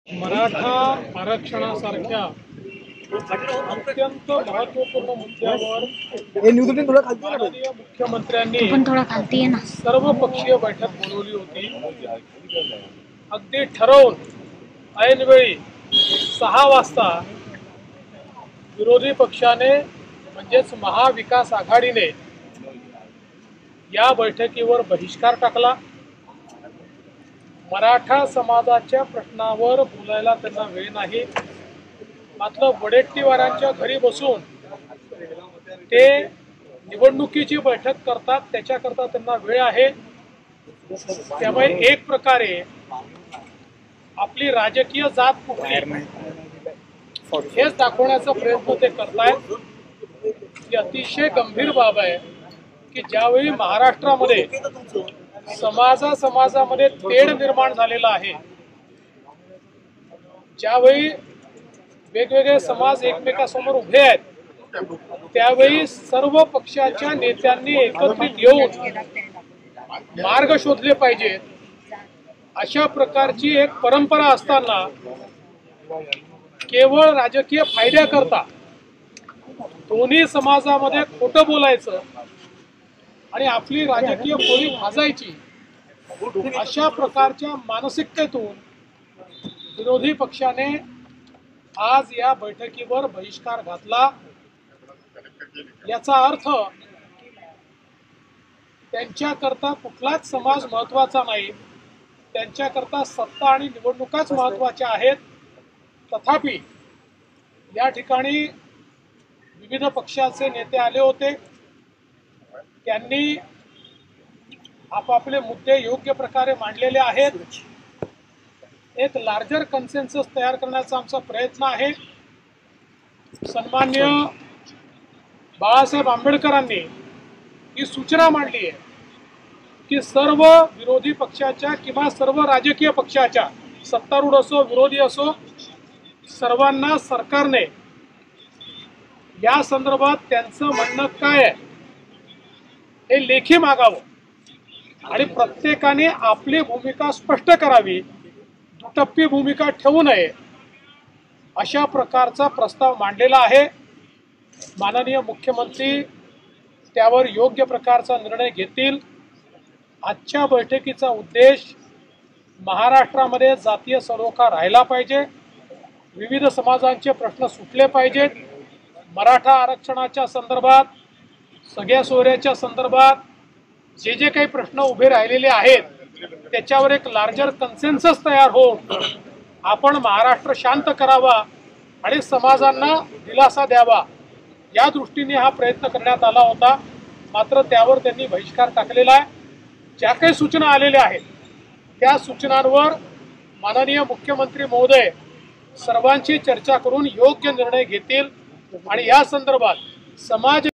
मराठा आरक्षणासारख्या अत्यंत महत्त्वपूर्ण मुद्द्यावर माननीय मुख्यमंत्र्यांनी सर्वपक्षीय बैठक बोलवली होती। अगदी ठरवून ऐनवेळी 6 वाजता विरोधी पक्षाने म्हणजेच महाविकास आघाडीने या बैठकीवर बहिष्कार टाकला। मराठा समाजाच्या प्रश्नावर बोलायला त्यांना वेळ नाही, मात्र वडेट्टीवारांच्या घरी बसून ते निवडणुकीची बैठक करतात, त्याच्याकरता त्यांना वेळ आहे। त्यामुळे एक प्रकारे आपली राजकीय जात कुठली हेच दाखवण्याचा प्रयत्न ते करतायत। ही अतिशय गंभीर बाब आहे की ज्यावेळी महाराष्ट्रामध्ये समाजामध्ये तेढ निर्माण झालेला आहे, ज्यावेळी वेगवेगळे समाज एकमेकांसमोर उभे आहेत, त्यावेळी सर्व पक्षाच्या नेत्यांनी एकत्रित येऊन मार्ग शोधले पाहिजेत। अशा प्रकारची एक परंपरा असताना केवळ राजकीय फायद्याकरता दोन्ही समाजामध्ये खोटं बोलायचं आणि आपली राजकीय पोळी भाजायची, अशा प्रकारच्या मानसिकतेतून विरोधी पक्षाने आज या बैठकीवर बहिष्कार घातला। याचा अर्थ त्यांच्याकरता कुठलाच समाज महत्त्वाचा नाही, त्यांच्याकरता सत्ता आणि निवडणुकाच महत्त्वाच्या आहेत। तथापि या ठिकाणी विविध पक्षाचे नेते आले होते, त्यांनी आपापले मुद्दे योग्य प्रकारे मांडलेले आहेत। एक लार्जर कन्सेन्सस तयार करण्याचा आमचा प्रयत्न आहे। सन्माननीय बाळासाहेब आंबेडकरांनी ही सूचना मांडली आहे की सर्व विरोधी पक्षाच्या किंवा सर्व राजकीय पक्षाच्या, सत्तारूढ असो विरोधी असो, सर्वांना सरकारने या संदर्भात त्यांचं म्हणणं काय आहे हे लेखी मागावं आणि प्रत्येकाने आपली भूमिका स्पष्ट करावी, दुटप्पी भूमिका ठेवू नये, अशा प्रकारचा प्रस्ताव मांडलेला आहे। माननीय मुख्यमंत्री त्यावर योग्य प्रकारचा निर्णय घेतील। आजच्या बैठकीचा उद्देश महाराष्ट्रामध्ये जातीय सलोखा राहिला पाहिजे, विविध समाजांचे प्रश्न सुटले पाहिजेत। मराठा आरक्षणाच्या संदर्भात, सगळ्या सोयऱ्याच्या संदर्भात जे जे काही प्रश्न उभे राहिलेले आहेत त्याच्यावर एक लार्जर कन्सेन्सस तयार होऊन आपण महाराष्ट्र शांत करावा आणि समाजांना दिलासा द्यावा, या दृष्टीने हा प्रयत्न करण्यात आला होता। मात्र त्यावर त्यांनी बहिष्कार टाकलेला आहे। ज्या काही सूचना आलेल्या आहेत त्या सूचनांवर माननीय मुख्यमंत्री महोदय सर्वांची चर्चा करून योग्य निर्णय घेतील आणि या संदर्भात समाज